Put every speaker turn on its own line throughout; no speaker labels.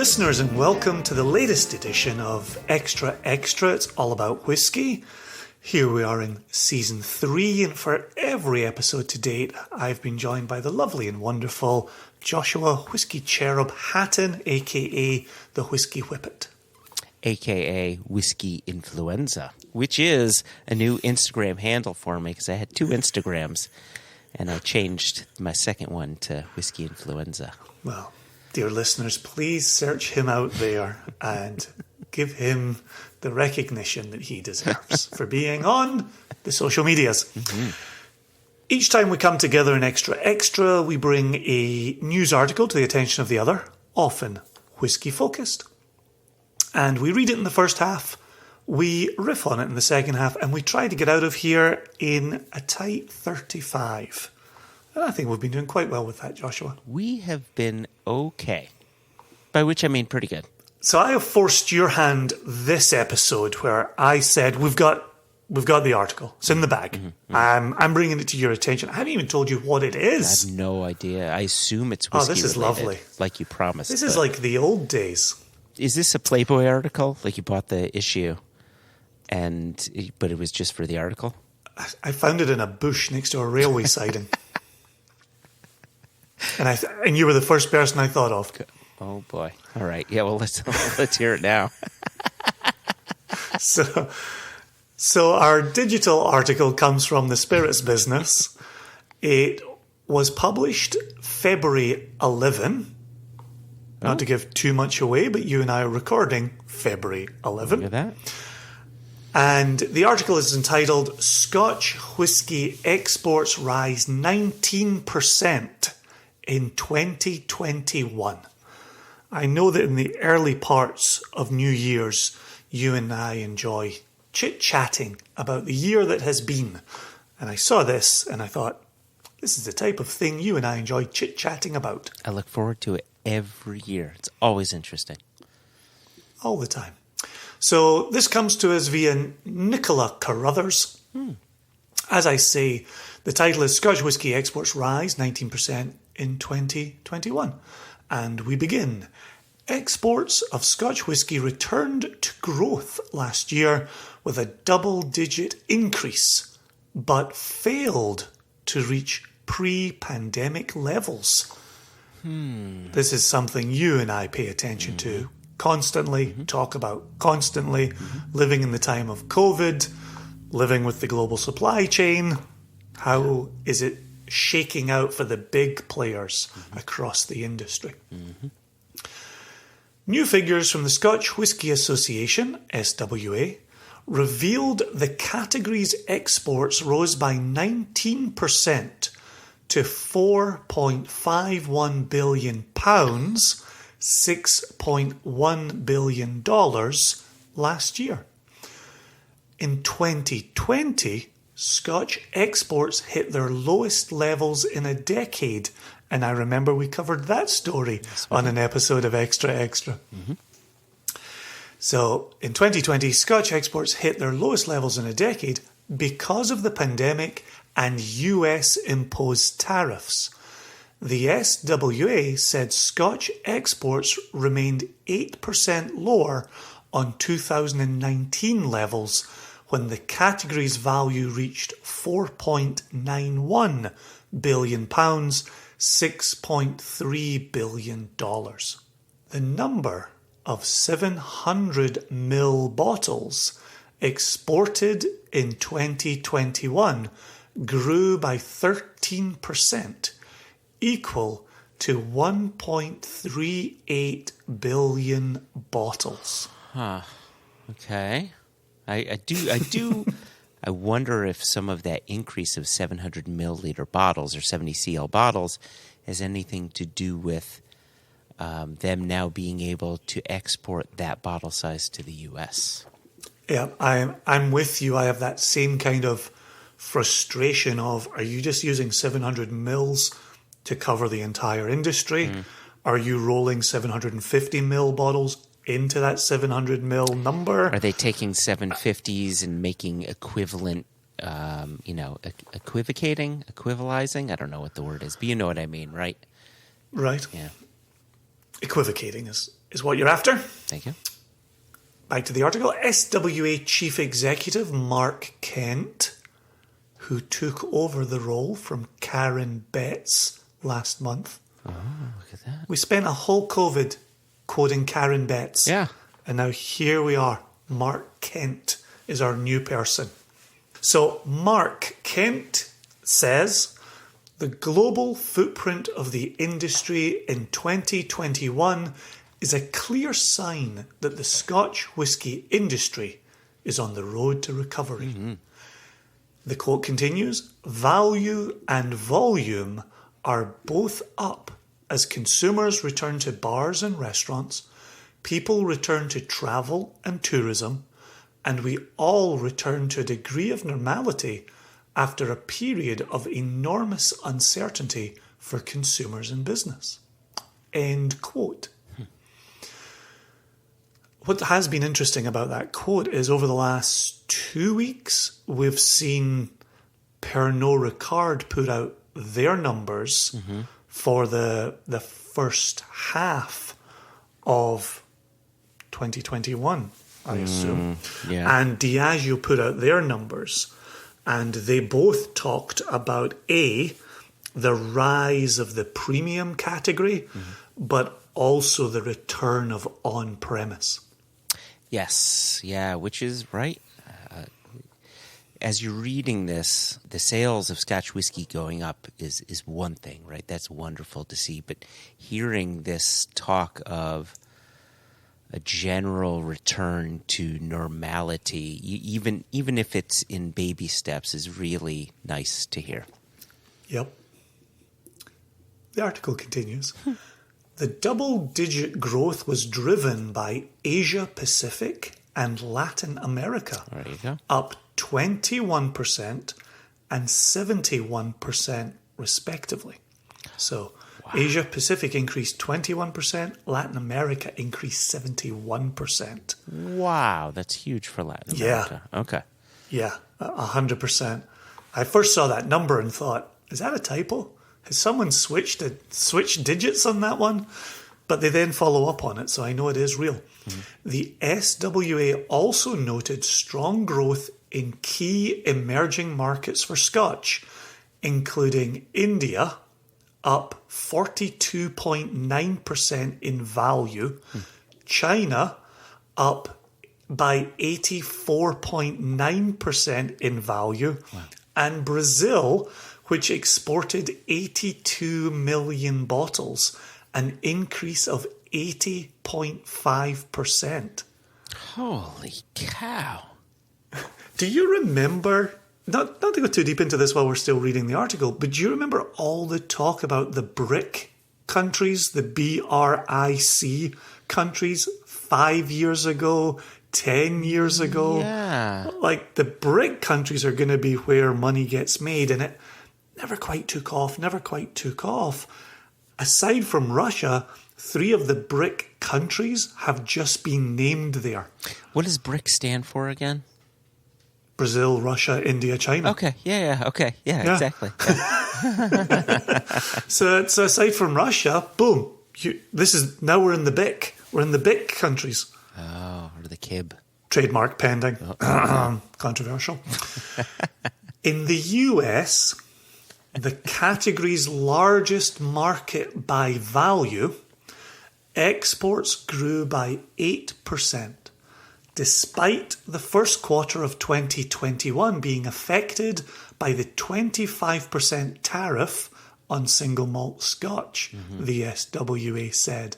listeners, and welcome to the latest edition of Extra Extra. It's all about whiskey. Here we are in Season 3, and for every episode to date, I've been joined by the lovely and wonderful Joshua Whiskey Cherub Hatton, a.k.a. the Whiskey Whippet.
A.k.a. Whiskey Influenza, which is a new Instagram handle for me because I had 2 Instagrams, and I changed my second one to Whiskey Influenza.
Well, dear listeners, please search him out there and give him the recognition that he deserves for being on the social medias. Mm-hmm. Each time we come together in Extra Extra, we bring a news article to the attention of the other, often whiskey-focused. And we read it in the first half, we riff on it in the second half, and we try to get out of here in a tight 35. And I think we've been doing quite well with that, Joshua.
We have been okay. By which I mean pretty good.
So I have forced your hand this episode where I said, we've got the article. It's in the bag. Mm-hmm. I'm bringing it to your attention. I haven't even told you what it is.
I have no idea. I assume it's whiskey
this is
related,
lovely.
Like you promised.
This is like the old days.
Is this a Playboy article? Like you bought the issue, but it was just for the article?
I found it in a bush next to a railway siding. And you were the first person I thought of.
Oh boy! All right, yeah. Well, let's hear it now.
So our digital article comes from the Spirits Business. It was published February 11. Not to give too much away, but you and I are recording February 11.
Look at that.
And the article is entitled "Scotch Whisky Exports Rise 19% in 2021." I know that in the early parts of New Year's, you and I enjoy chit-chatting about the year that has been. And I saw this and I thought, this is the type of thing you and I enjoy chit-chatting about.
I look forward to it every year. It's always interesting.
All the time. So this comes to us via Nicola Carruthers. As I say, the title is Scotch Whisky Exports Rise 19% in 2021. And we begin. Exports of Scotch whisky returned to growth last year with a double-digit increase, but failed to reach pre-pandemic levels. This is something you and I pay attention to, constantly talk about, constantly living in the time of COVID, living with the global supply chain. How is it shaking out for the big players across the industry? New figures from the Scotch Whisky Association, SWA, revealed the category's exports rose by 19% to £4.51 billion, $6.1 billion last year. In 2020, Scotch exports hit their lowest levels in a decade, and I remember we covered that story on an episode of Extra Extra. So in 2020, Scotch exports hit their lowest levels in a decade because of the pandemic and US imposed tariffs. The SWA said Scotch exports remained 8% lower on 2019 levels when the category's value reached £4.91 billion, $6.3 billion. The number of 700ml bottles exported in 2021 grew by 13%, equal to 1.38 billion bottles.
Okay. I wonder if some of that increase of 700 milliliter bottles or 70 cl bottles has anything to do with them now being able to export that bottle size to the US.
Yeah, I'm with you. I have that same kind of frustration of, are you just using 700 mils to cover the entire industry? Are you rolling 750 mil bottles into that 700 mil number?
Are they taking 750s and making equivalent, equivalizing? I don't know what the word is, but you know what I mean, right?
Right.
Yeah.
equivocating is what you're after.
Thank you.
Back to the article. SWA Chief Executive Mark Kent, who took over the role from Karen Betts last month.
Oh, look at that.
We spent a whole COVID quoting Karen Betts.
Yeah.
And now here we are. Mark Kent is our new person. So Mark Kent says the global footprint of the industry in 2021 is a clear sign that the Scotch whisky industry is on the road to recovery. Mm-hmm. The quote continues, value and volume are both up as consumers return to bars and restaurants, people return to travel and tourism, and we all return to a degree of normality after a period of enormous uncertainty for consumers and business. End quote. What has been interesting about that quote is over the last 2 weeks, we've seen Pernod Ricard put out their numbers for the first half of 2021, I assume.
Yeah.
And Diageo put out their numbers. And they both talked about, A, the rise of the premium category, but also the return of on-premise.
Yes, yeah, which is right. As you're reading this, the sales of Scotch whiskey going up is one thing, right? That's wonderful to see. But hearing this talk of a general return to normality, even if it's in baby steps, is really nice to hear.
Yep. The article continues. The double-digit growth was driven by Asia Pacific and Latin America,
There you go.
up 21% and 71% respectively. So Asia Pacific increased 21%, Latin America increased 71%.
Wow, that's huge for Latin America. Okay.
Yeah, 100%. I first saw that number and thought, is that a typo? Has someone switched digits on that one? But they then follow up on it, so I know it is real. The SWA also noted strong growth in key emerging markets for Scotch, including India, up 42.9% in value, China, up by 84.9% in value, and Brazil, which exported 82 million bottles, an increase of 80.5%.
Holy cow.
Do you remember, not to go too deep into this while we're still reading the article, but do you remember all the talk about the BRIC countries, the BRIC countries 5 years ago, 10 years ago?
Yeah.
Like the BRIC countries are going to be where money gets made, and it never quite took off. Aside from Russia, 3 of the BRIC countries have just been named there.
What does BRIC stand for again?
Brazil, Russia, India, China.
Okay, okay, exactly. Yeah.
So aside from Russia, boom. Now we're in the BIC. We're in the BIC countries.
Oh, or the KIB.
Trademark pending. Controversial. In the US, the category's largest market by value, exports grew by 8%, despite the first quarter of 2021 being affected by the 25% tariff on single malt Scotch, the SWA said.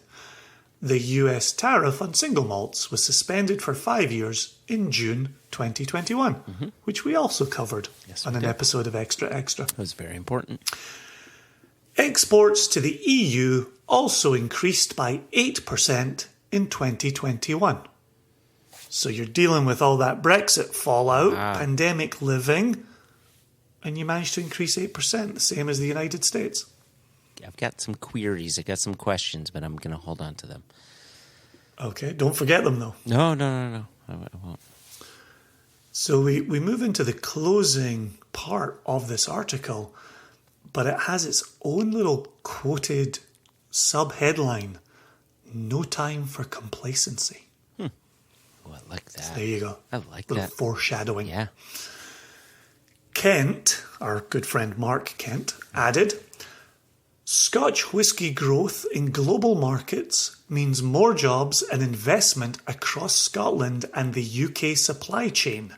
The US tariff on single malts was suspended for 5 years in June 2021, which we also covered on an episode of Extra Extra.
That was very important.
Exports to the EU also increased by 8% in 2021. So you're dealing with all that Brexit fallout, pandemic living, and you managed to increase 8%, the same as the United States.
I've got some queries. I've got some questions, but I'm going to hold on to them.
Okay, don't forget them though.
No. I won't.
So we move into the closing part of this article, but it has its own little quoted sub-headline no time for complacency.
Oh, I like that.
So there you go.
I like
little
that.
foreshadowing.
Yeah.
Kent, our good friend Mark Kent, added, Scotch whisky growth in global markets means more jobs and investment across Scotland and the UK supply chain.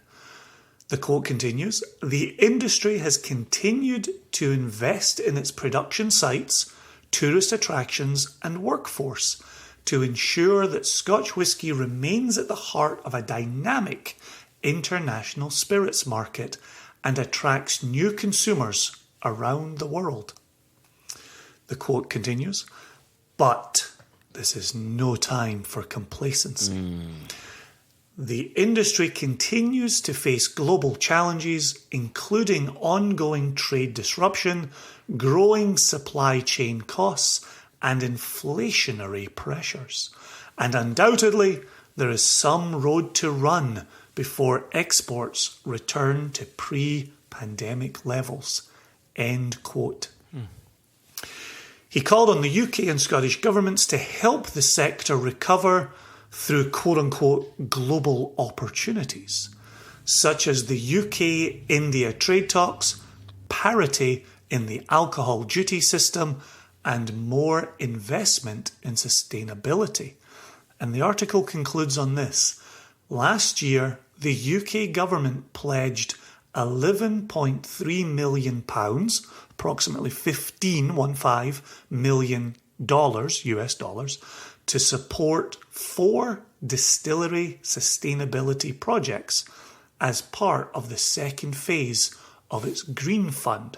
The quote continues, the industry has continued to invest in its production sites, tourist attractions and workforce to ensure that Scotch whisky remains at the heart of a dynamic international spirits market and attracts new consumers around the world. The quote continues, but this is no time for complacency. The industry continues to face global challenges, including ongoing trade disruption, growing supply chain costs, and inflationary pressures. And undoubtedly, there is some road to run before exports return to pre-pandemic levels. End quote. He called on the UK and Scottish governments to help the sector recover through quote-unquote global opportunities, such as the UK-India trade talks, parity in the alcohol duty system, and more investment in sustainability. And the article concludes on this. Last year, the UK government pledged £11.3 million, approximately $15 million US dollars, to support 4 distillery sustainability projects as part of the second phase of its Green Fund.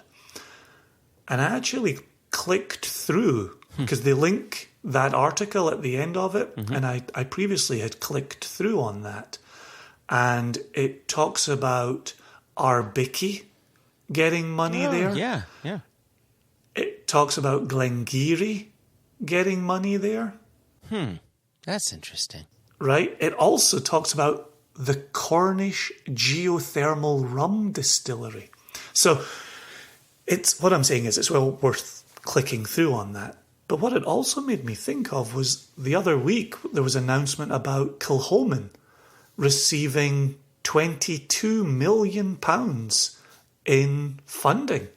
And I actually clicked through, because they link that article at the end of it, and I previously had clicked through on that. And it talks about Arbicky getting money there.
Yeah, yeah.
It talks about Glengarry getting money there.
That's interesting.
Right? It also talks about the Cornish Geothermal Rum Distillery. So it's what I'm saying is it's well worth clicking through on that. But what it also made me think of was the other week there was an announcement about Kilchoman receiving £22 million in funding,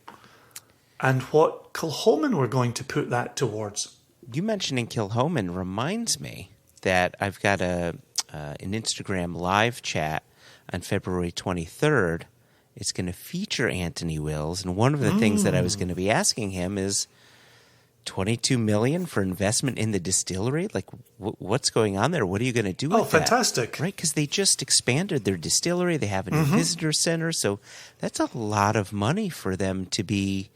and what Kilchoman were going to put that towards.
You mentioning Kilchoman reminds me that I've got an Instagram live chat on February 23rd. It's going to feature Anthony Wills, and one of the things that I was going to be asking him is $22 million for investment in the distillery. Like, what's going on there? What are you going to do with that?
Oh, fantastic!
Right, because they just expanded their distillery. They have a new visitor center, so that's a lot of money for them to be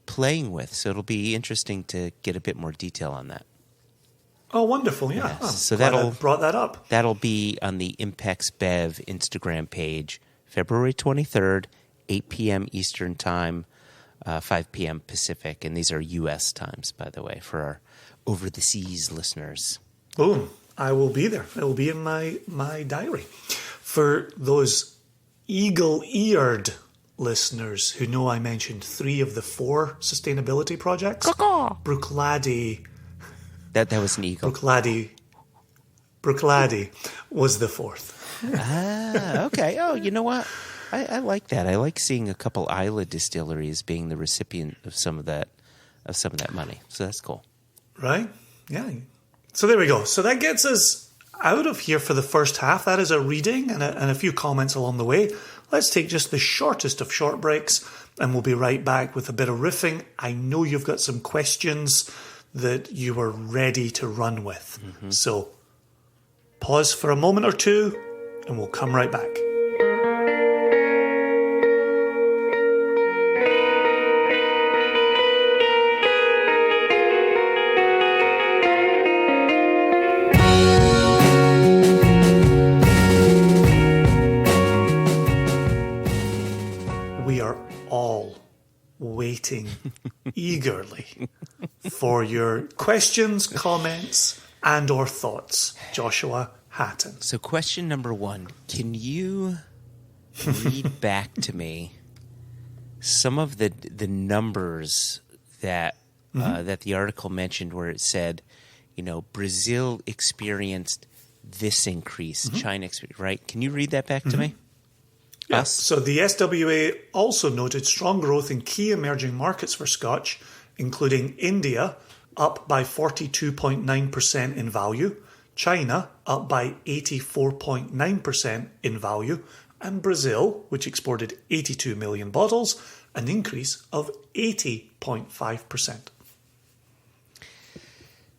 playing with. So it'll be interesting to get a bit more detail on that.
Oh, wonderful! Yeah,
Yes.
I'm
So
glad I brought that up.
That'll be on the Impex Bev Instagram page, February 23rd, 8 p.m. Eastern Time, 5 p.m. Pacific. And these are U.S. times, by the way, for our over-the-seas listeners.
Boom. I will be there. It will be in my diary. For those eagle-eared listeners who know I mentioned 3 of the 4 sustainability projects, Bruichladdich...
That was an eagle.
Bruichladdich was the 4th.
Okay. Oh, you know what? I like that. I like seeing a couple Isla distilleries being the recipient of some of that money. So that's cool.
Right? Yeah. So there we go. So that gets us out of here for the first half. That is a reading and a few comments along the way. Let's take just the shortest of short breaks, and we'll be right back with a bit of riffing. I know you've got some questions that you were ready to run with. So pause for a moment or two, and we'll come right back. We are all waiting eagerly for your questions, comments, and or thoughts. Joshua Hatton.
So question number 1, can you read back to me some of the numbers that that the article mentioned where it said Brazil experienced this increase, China experienced, right? Can you read that back to me?
Yeah. So the SWA also noted strong growth in key emerging markets for Scotch, including India, up by 42.9% in value, China, up by 84.9% in value, and Brazil, which exported 82 million bottles, an increase of 80.5%.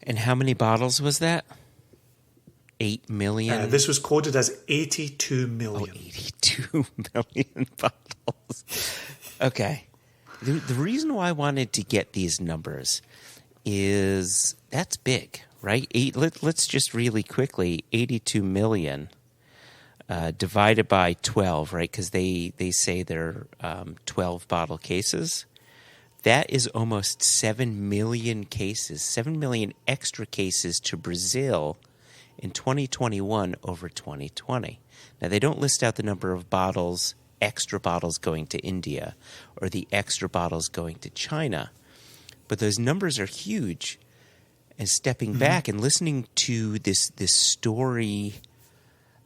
And how many bottles was that? 8 million?
This was quoted as 82 million.
Oh, 82 million bottles. Okay. The reason why I wanted to get these numbers is that's big, right? Let's just really quickly, 82 million divided by 12, right? Because they say they're 12 bottle cases. That is almost 7 million cases, 7 million extra cases to Brazil in 2021 over 2020. Now, they don't list out the number of bottles, extra bottles going to India or the extra bottles going to China, but those numbers are huge. And stepping back and listening to this story,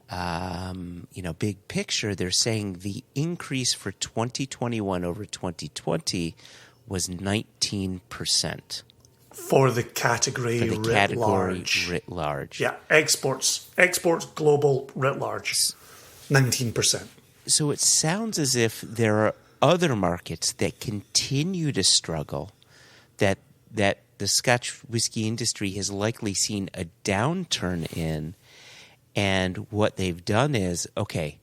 big picture, they're saying the increase for 2021 over 2020 was 19%.
For the category
writ large.
Yeah, exports global writ large, 19%.
So it sounds as if there are other markets that continue to struggle, that the Scotch whiskey industry has likely seen a downturn in, and what they've done is, okay,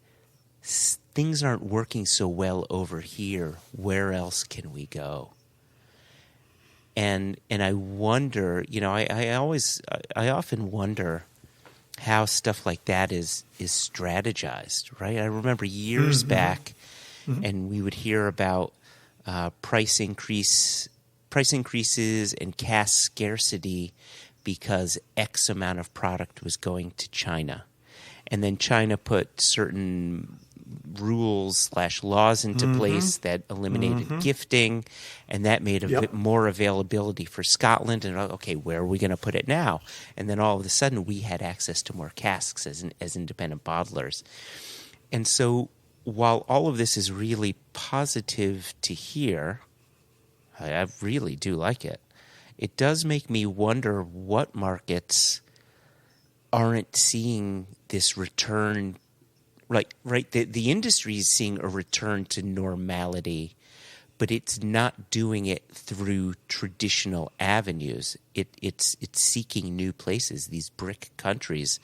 things aren't working so well over here. Where else can we go? And I wonder, I often wonder how stuff like that is strategized, right? I remember years back, and we would hear about price increases and cask scarcity because X amount of product was going to China, and then China put certain rules/laws into place that eliminated gifting, and that made a bit more availability for Scotland. And okay, where are we going to put it now? And then all of a sudden, we had access to more casks as independent bottlers. And so, while all of this is really positive to hear, I really do like it. It does make me wonder what markets aren't seeing this return. Right. The industry is seeing a return to normality, but it's not doing it through traditional avenues. It's seeking new places, these BRIC countries.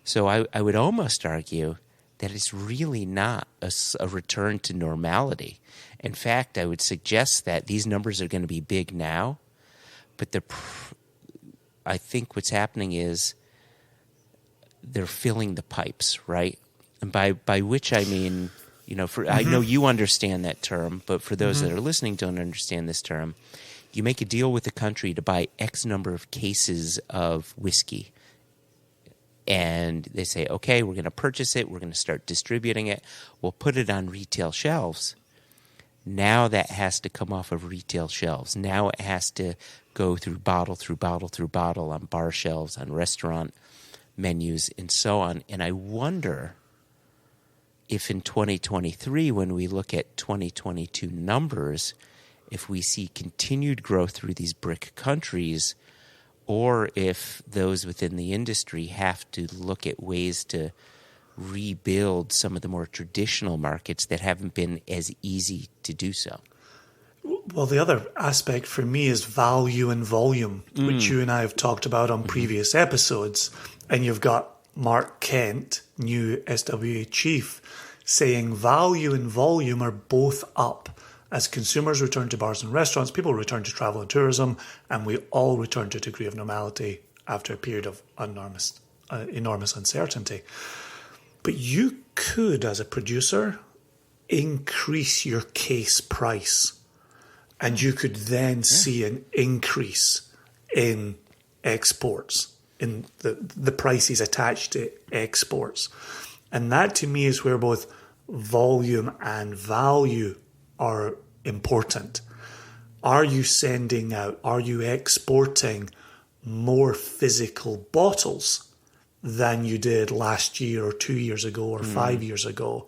So I would almost argue that it's really not a return to normality. In fact, I would suggest that these numbers are going to be big now, but I think what's happening is they're filling the pipes, right? And by which I mean, I know you understand that term, but for those that are listening don't understand this term, you make a deal with the country to buy X number of cases of whiskey. And they say, okay, we're going to purchase it. We're going to start distributing it. We'll put it on retail shelves. Now that has to come off of retail shelves. Now it has to go through bottle on bar shelves, on restaurant menus, and so on. And I wonder if in 2023, when we look at 2022 numbers, if we see continued growth through these BRIC countries, or if those within the industry have to look at ways to rebuild some of the more traditional markets that haven't been as easy to do so.
Well, the other aspect for me is value and volume, which you and I have talked about on previous episodes. And you've got Mark Kent, new SWA chief, saying value and volume are both up as consumers return to bars and restaurants, people return to travel and tourism, and we all return to a degree of normality after a period of enormous uncertainty. But you could, as a producer, increase your case price, and you could then see an increase in exports, in the prices attached to exports. And that to me is where both volume and value are important. Are you sending out, are you exporting more physical bottles than you did last year or 2 years ago or 5 years ago?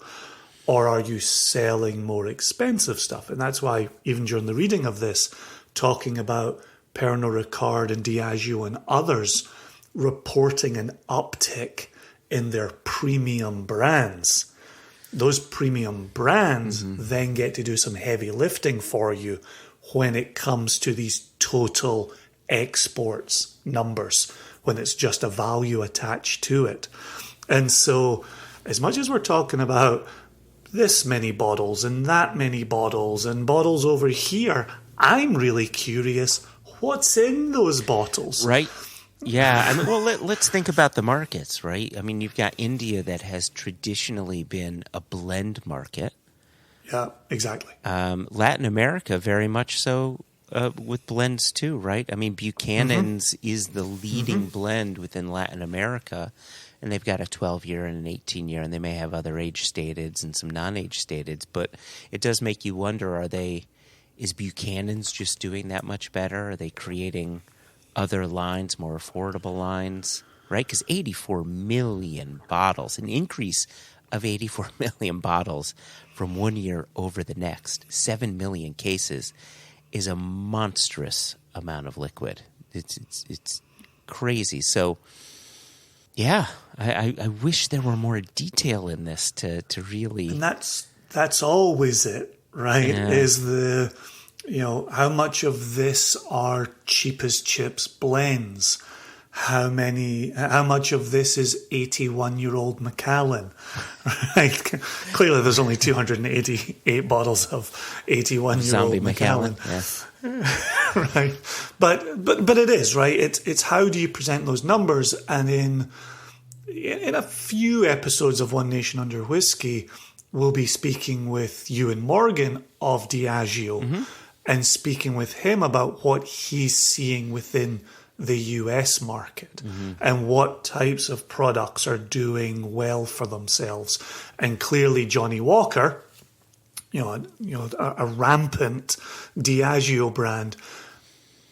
Or are you selling more expensive stuff? And that's why even during the reading of this, talking about Pernod Ricard and Diageo and others reporting an uptick in their premium brands. Those premium brands then get to do some heavy lifting for you when it comes to these total exports numbers, when it's just a value attached to it. And so as much as we're talking about this many bottles and that many bottles and bottles over here, I'm really curious what's in those bottles.
Right. Yeah. I mean, well, let's think about the markets, right? I mean, you've got India that has traditionally been a blend market.
Yeah, exactly.
Latin America, very much so with blends too, right? I mean, Buchanan's is the leading blend within Latin America, and they've got a 12-year and an 18-year, and they may have other age-stateds and some non-age-stateds, but it does make you wonder, is Buchanan's just doing that much better? Are they creating other lines, more affordable lines, right? Because 84 million bottles, an increase of 84 million bottles from one year over the next, 7 million cases, is a monstrous amount of liquid. It's crazy. So, yeah, I wish there were more detail in this to really...
And that's always it, right?
Yeah.
Is the... how much of this are cheap as chips blends? How much of this is 81-year-old Macallan? Right? Clearly there's only 288 bottles of 81-year-old Macallan.
Yeah.
Right. But it is, right? It's how do you present those numbers? And in a few episodes of One Nation Under Whisky, we'll be speaking with Ewan Morgan of Diageo and speaking with him about what he's seeing within the US market and what types of products are doing well for themselves. And clearly Johnny Walker, a rampant Diageo brand,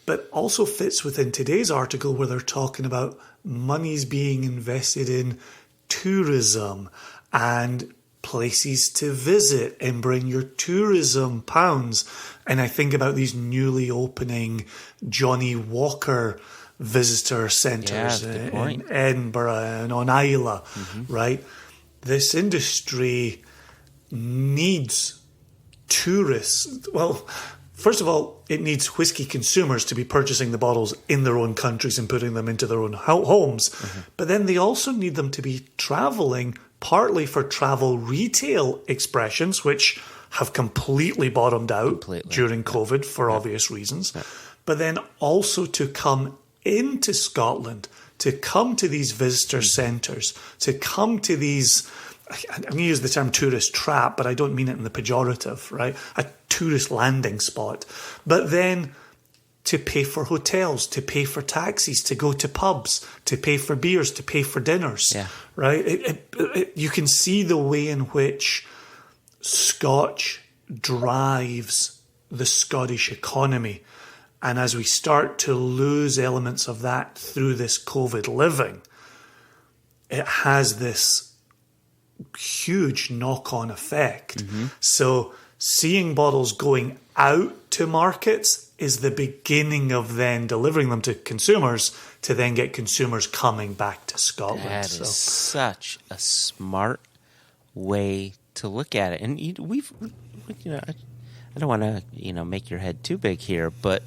but also fits within today's article where they're talking about money's being invested in tourism and places to visit and bring your tourism pounds. And I think about these newly opening Johnny Walker visitor centres in Edinburgh and on Islay, right? This industry needs tourists. Well, first of all, it needs whiskey consumers to be purchasing the bottles in their own countries and putting them into their own homes. But then they also need them to be travelling, partly for travel retail expressions, which have completely bottomed out during COVID for obvious reasons. But then also to come into Scotland, to come to these visitor centres, to come to these... I'm going to use the term tourist trap, but I don't mean it in the pejorative, right? A tourist landing spot. But then to pay for hotels, to pay for taxis, to go to pubs, to pay for beers, to pay for dinners, right? You can see the way in which Scotch drives the Scottish economy. And as we start to lose elements of that through this COVID living, it has this huge knock-on effect. So seeing bottles going out to markets is the beginning of then delivering them to consumers to then get consumers coming back to Scotland.
That is such a smart way to look at it. And I don't want to, make your head too big here, but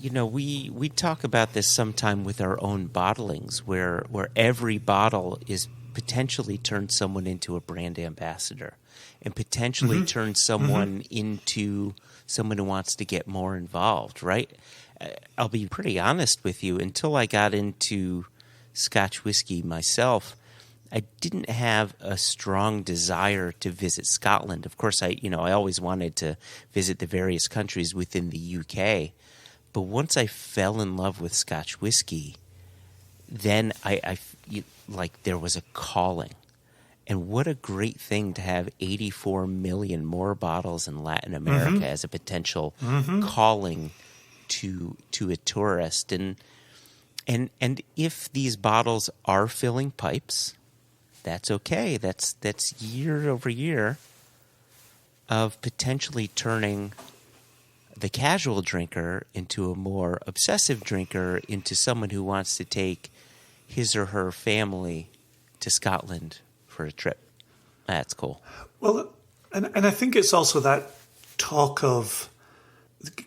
we talk about this sometime with our own bottlings, where every bottle is potentially turns someone into a brand ambassador and potentially turns someone into someone who wants to get more involved, right? I'll be pretty honest with you. Until I got into Scotch whiskey myself, I didn't have a strong desire to visit Scotland. Of course, I always wanted to visit the various countries within the UK. But once I fell in love with Scotch whiskey, then I there was a calling. And what a great thing to have 84 million more bottles in Latin America as a potential calling to a tourist. And if these bottles are filling pipes, that's okay. That's year over year of potentially turning the casual drinker into a more obsessive drinker, into someone who wants to take his or her family to Scotland for a trip. That's cool.
Well, and I think it's also that talk of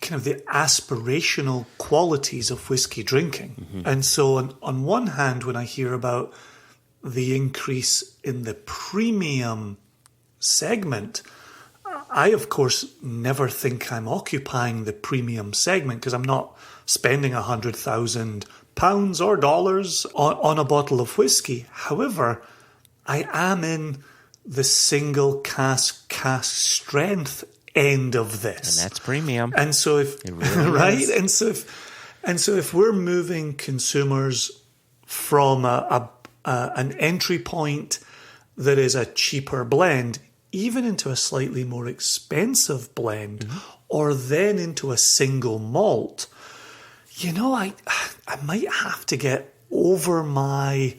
kind of the aspirational qualities of whiskey drinking. Mm-hmm. And so on one hand, when I hear about the increase in the premium segment, I, of course, never think I'm occupying the premium segment because I'm not spending £100,000 or dollars on a bottle of whiskey. However, I am in the single cask strength end of this,
and that's premium.
And so if
it really
right,
is.
and so if we're moving consumers from an entry point that is a cheaper blend, even into a slightly more expensive blend, mm-hmm. or then into a single malt, I might have to get over my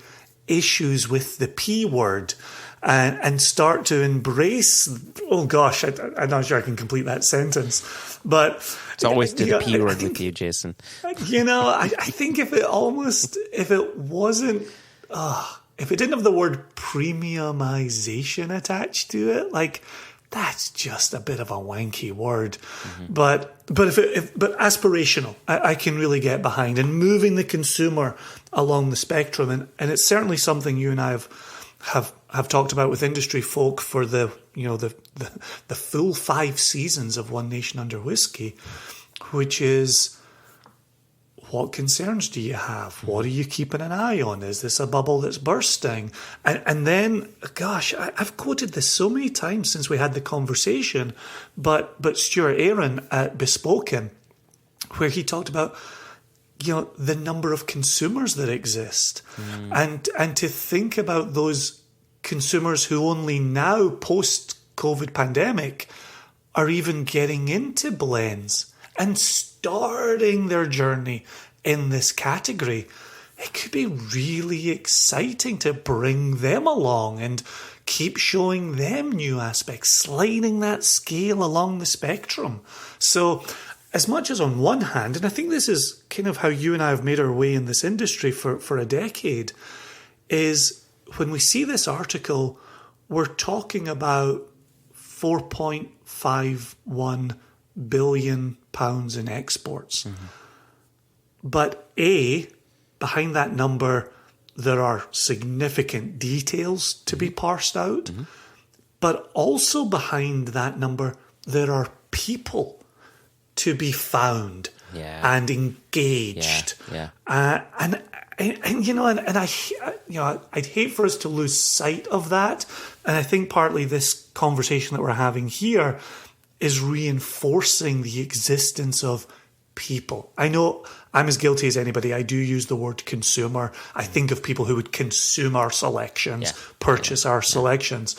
issues with the P word and start to embrace, I'm not sure I can complete that sentence, but
it's always to the P word with you, Jason.
I think if it didn't have the word premiumization attached to it, like, that's just a bit of a wanky word. Mm-hmm. But aspirational, I can really get behind, and moving the consumer along the spectrum, and it's certainly something you and I have talked about with industry folk for the full 5 seasons of One Nation Under Whisky, which is, what concerns do you have? What are you keeping an eye on? Is this a bubble that's bursting? And then, gosh, I've quoted this so many times since we had the conversation, but Stuart Aaron at Bespoken, where he talked about, the number of consumers that exist, and to think about those consumers who only now, post-COVID pandemic, are even getting into blends and starting their journey in this category. It could be really exciting to bring them along and keep showing them new aspects, sliding that scale along the spectrum. So as much as on one hand, and I think this is kind of how you and I have made our way in this industry for a decade, is when we see this article, we're talking about £4.51 billion in exports. Mm-hmm. But behind that number, there are significant details to be parsed out. Mm-hmm. But also behind that number, there are people to be found and engaged.
Yeah.
And I'd hate for us to lose sight of that. And I think partly this conversation that we're having here is reinforcing the existence of people. I know I'm as guilty as anybody. I do use the word consumer. I think of people who would consume our selections, purchase our selections.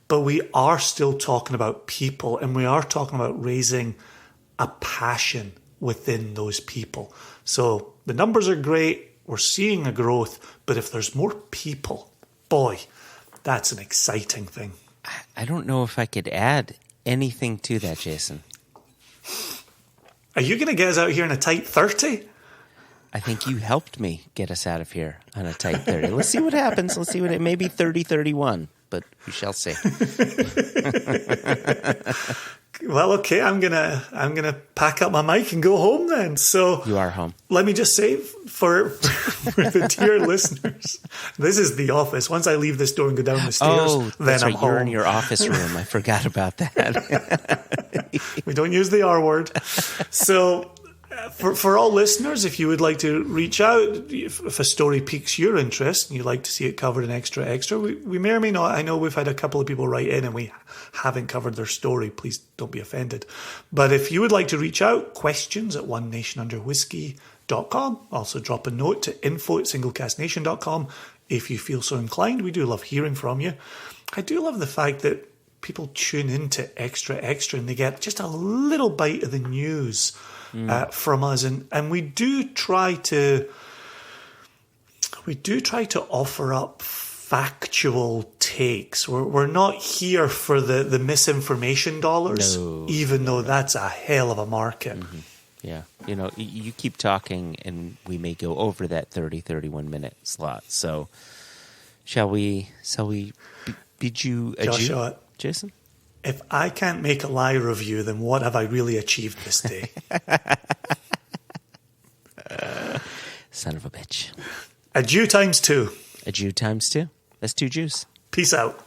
But we are still talking about people, and we are talking about raising a passion within those people. So the numbers are great. We're seeing a growth. But if there's more people, boy, that's an exciting thing.
I don't know if I could add anything to that, Jason.
Are you going to get us out here in a tight 30?
I think you helped me get us out of here on a tight 30. Let's see what happens. Let's see what it may be 30-31, but we shall see.
Well, okay, I'm gonna pack up my mic and go home then. So
you are home.
Let me just say for the dear listeners, this is the office. Once I leave this door and go down the stairs, then I'm home.
You're in your office room. I forgot about that.
We don't use the R word. So for all listeners, if you would like to reach out, if a story piques your interest and you'd like to see it covered in extra, we may or may not. I know we've had a couple of people write in and we haven't covered their story. Please don't be offended. But if you would like to reach out, questions at onenationunderwhiskey.com. Also drop a note to info@singlecastnation.com if you feel so inclined. We do love hearing from you. I do love the fact that people tune into extra and they get just a little bite of the news from us, and we do try to offer up factual takes. We're not here for the misinformation dollars, even though that's a hell of a market.
Mm-hmm. Yeah. You keep talking and we may go over that 31 minute slot. So shall we bid you adieu,
Joshua,
Jason?
If I can't make a lie review, then what have I really achieved this day?
Son of a bitch.
Adieu times 2.
Adieu times 2. That's 2 Jews.
Peace out.